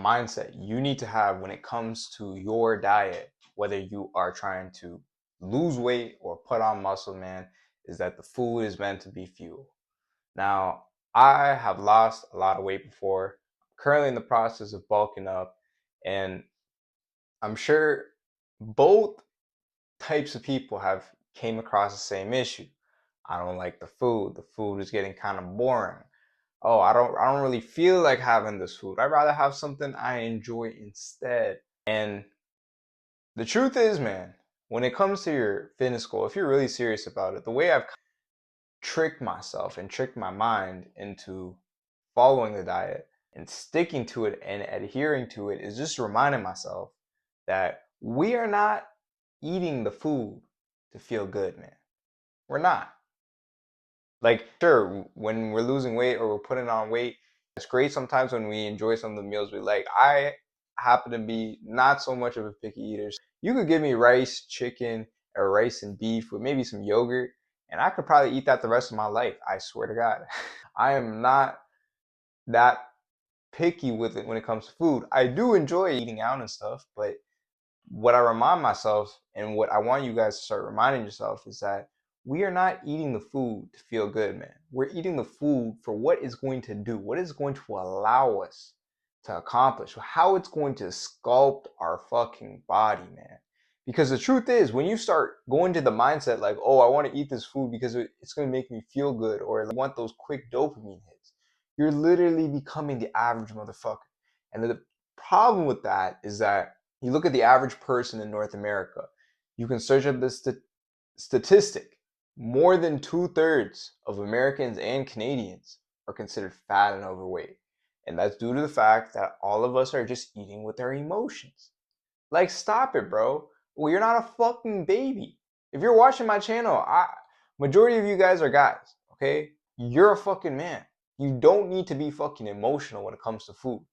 mindset you need to have when it comes to your diet, whether you are trying to lose weight or put on muscle, man, is that the food is meant to be fuel. Now, I have lost a lot of weight before. I'm currently in the process of bulking up, and I'm sure both types of people have came across the same issue. I don't like the food. The food is getting kind of boring. Oh, I don't really feel like having this food. I'd rather have something I enjoy instead. And the truth is, man, when it comes to your fitness goal, if you're really serious about it, the way I've tricked myself and tricked my mind into following the diet and sticking to it and adhering to it is just reminding myself that we are not eating the food to feel good, man. We're not. Like, sure, when we're losing weight or we're putting on weight, it's great sometimes when we enjoy some of the meals we like. I happen to be not so much of a picky eater. You could give me rice, chicken, or rice and beef with maybe some yogurt, and I could probably eat that the rest of my life. I swear to God. I am not that picky with it when it comes to food. I do enjoy eating out and stuff, but what I remind myself and what I want you guys to start reminding yourself is that we are not eating the food to feel good, man. We're eating the food for what it's going to do, what it's going to allow us to accomplish, how it's going to sculpt our fucking body, man. Because the truth is, when you start going to the mindset like, oh, I want to eat this food because it's going to make me feel good, or I want those quick dopamine hits, you're literally becoming the average motherfucker. And the problem with that is that you look at the average person in North America, you can search up this statistic. More than 2/3 of Americans and Canadians are considered fat and overweight. And that's due to the fact that all of us are just eating with our emotions. Like, stop it, bro. Well, you're not a fucking baby. If you're watching my channel, majority of you guys are guys, okay? You're a fucking man. You don't need to be fucking emotional when it comes to food.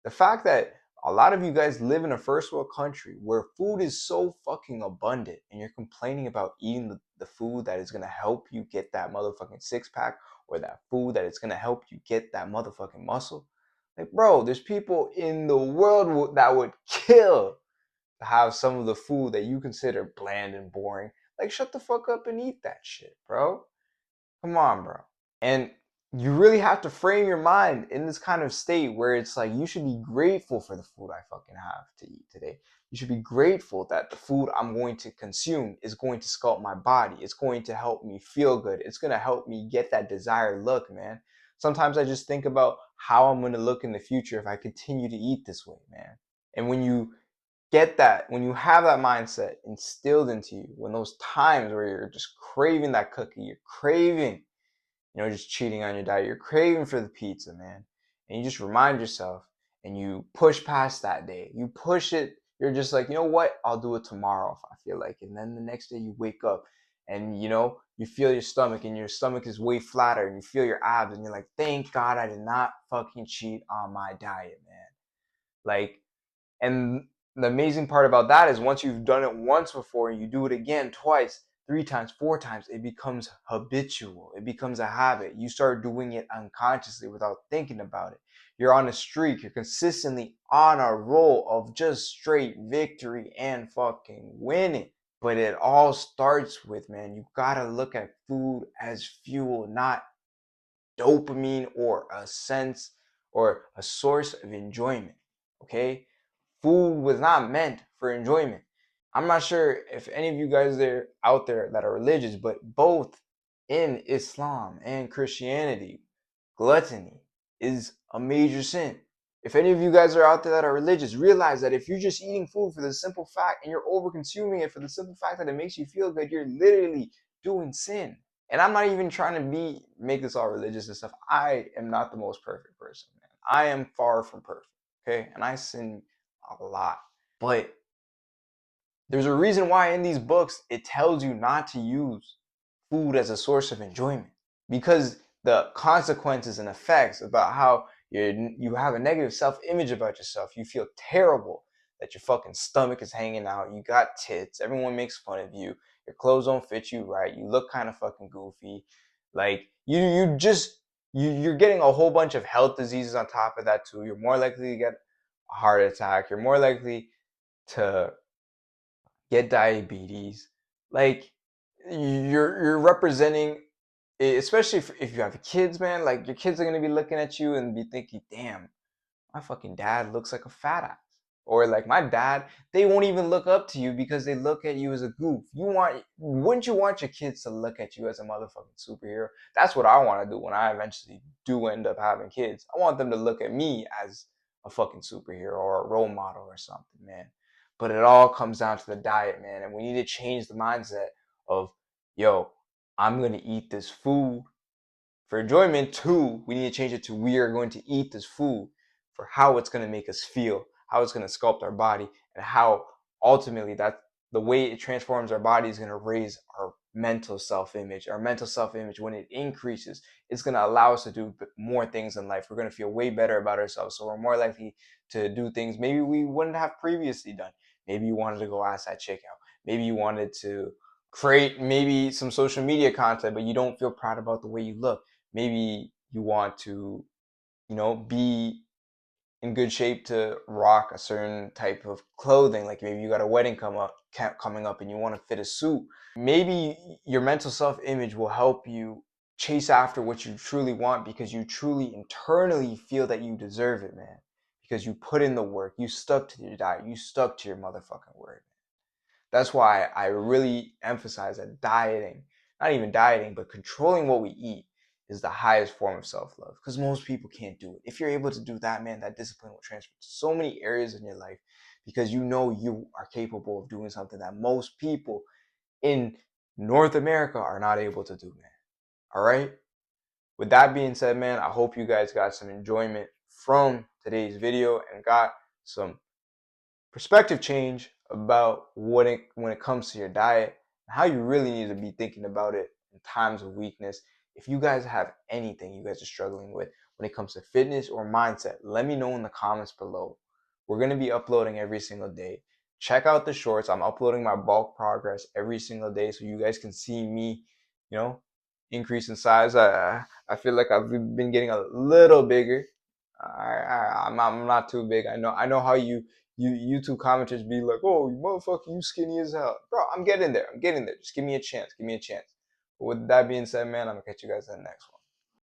The fact that a lot of you guys live in a first world country where food is so fucking abundant and you're complaining about eating the food that is going to help you get that motherfucking six pack or that food that is going to help you get that motherfucking muscle. Like, bro, there's people in the world that would kill to have some of the food that you consider bland and boring. Like, shut the fuck up and eat that shit, bro. Come on, bro. And you really have to frame your mind in this kind of state where it's like you should be grateful for the food I fucking have to eat today. You should be grateful that the food I'm going to consume is going to sculpt my body. It's going to help me feel good. It's going to help me get that desired look, man. Sometimes I just think about how I'm going to look in the future if I continue to eat this way, man. And when you get that, when you have that mindset instilled into you, when those times where you're just craving that cookie, you're craving, just cheating on your diet. You're craving for the pizza, man. And you just remind yourself and you push past that day. You push it. You're just like, you know what? I'll do it tomorrow if I feel like it. And then the next day you wake up and, you feel your stomach and your stomach is way flatter and you feel your abs and you're like, thank God I did not fucking cheat on my diet, man. Like, and the amazing part about that is once you've done it once before and you do it again, twice, three times, four times, it becomes habitual. It becomes a habit. You start doing it unconsciously without thinking about it. You're on a streak. You're consistently on a roll of just straight victory and fucking winning. But it all starts with, man, you gotta look at food as fuel, not dopamine or a sense or a source of enjoyment. Okay? Food was not meant for enjoyment. I'm not sure if any of you guys there out there that are religious, but both in Islam and Christianity, gluttony is a major sin. If any of you guys are out there that are religious, realize that if you're just eating food for the simple fact and you're over consuming it for the simple fact that it makes you feel good, you're literally doing sin. And I'm not even trying to make this all religious and stuff. I am not the most perfect person, man. I am far from perfect, okay? And I sin a lot. But there's a reason why in these books it tells you not to use food as a source of enjoyment, because the consequences and effects about how you have a negative self-image about yourself. You feel terrible that your fucking stomach is hanging out. You got tits. Everyone makes fun of you. Your clothes don't fit you right. You look kind of fucking goofy. Like you're getting a whole bunch of health diseases on top of that too. You're more likely to get a heart attack. You're more likely to get diabetes. Like you're representing, especially if you have kids, man. Like your kids are gonna be looking at you and be thinking, "Damn, my fucking dad looks like a fat ass." Or like my dad, they won't even look up to you because they look at you as a goof. Wouldn't you want your kids to look at you as a motherfucking superhero? That's what I want to do when I eventually do end up having kids. I want them to look at me as a fucking superhero or a role model or something, man. But it all comes down to the diet, man. And we need to change the mindset of, yo, I'm going to eat this food for enjoyment. Two, we need to change it to we are going to eat this food for how it's going to make us feel, how it's going to sculpt our body, and how ultimately that the way it transforms our body is going to raise our mental self-image. Our mental self-image, when it increases, it's going to allow us to do more things in life. We're going to feel way better about ourselves, so we're more likely to do things maybe we wouldn't have previously done. Maybe you wanted to go ask that chick out. Maybe you wanted to create maybe some social media content, but you don't feel proud about the way you look. Maybe you want to, be in good shape to rock a certain type of clothing. Like maybe you got a wedding coming up and you want to fit a suit. Maybe your mental self-image will help you chase after what you truly want because you truly internally feel that you deserve it, man. Because you put in the work, you stuck to your diet, you stuck to your motherfucking word. That's why I really emphasize that dieting, not even dieting, but controlling what we eat is the highest form of self-love because most people can't do it. If you're able to do that, man, that discipline will transfer to so many areas in your life because you know you are capable of doing something that most people in North America are not able to do, man. All right? With that being said, man, I hope you guys got some enjoyment from today's video and got some perspective change about when it comes to your diet and how you really need to be thinking about it in times of weakness. If you guys have anything you guys are struggling with when it comes to fitness or mindset, let me know in the comments below. We're going to be uploading every single day. Check out the shorts. I'm uploading my bulk progress every single day so you guys can see me, increase in size. I feel like I've been getting a little bigger. I'm not too big. I know how you YouTube commenters be like, "Oh, you motherfucker, you skinny as hell." Bro, I'm getting there. Just give me a chance. But with that being said, man, I'm gonna catch you guys in the next one.